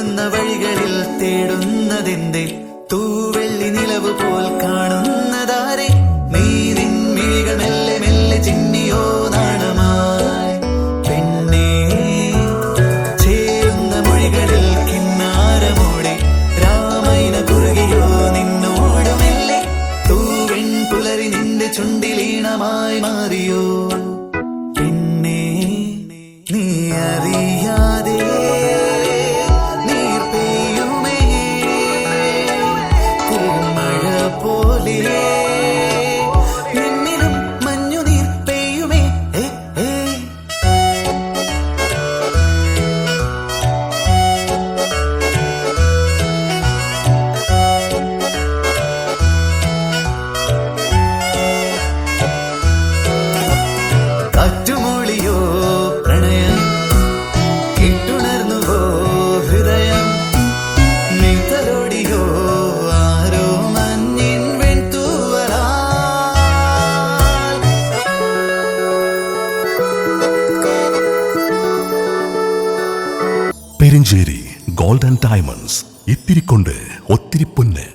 ചേരുന്ന വഴികളിൽ തേടുന്നതെന്തേ തൂവെള്ളി നിലവ് പോൽ കാണുന്നതാരെ നീ നിൻമിഴികൾ മെല്ലെ മെല്ലെ ചിന്നിയോ നാണമായി പെണ്ണേ ചേരുന്ന മൊഴികളിൽ കിന്നാരമോടെ രാമൈന കുറുകിയോ നിന്നോട് മെല്ലെ തൂവെൺ പുലരി നിന്റെ ചുണ്ടിലീണമായി മാറിയോ പെണ്ണേ നീ അറിയാതെ നിന്നിലും മഞ്ഞുനീർ പെയ്യുമേ കാറ്റുമൂളിയോ പ്രണയം കിട്ടുണർന്നുവോ ഹൃദയം നിഴലോടിയോ പെരിഞ്ചേരി ഗോൾഡ് ആൻഡ് ഡയമണ്ട്സ് ഇത്തിരി കൊണ്ട് ഒത്തിരി പൊന്ന്.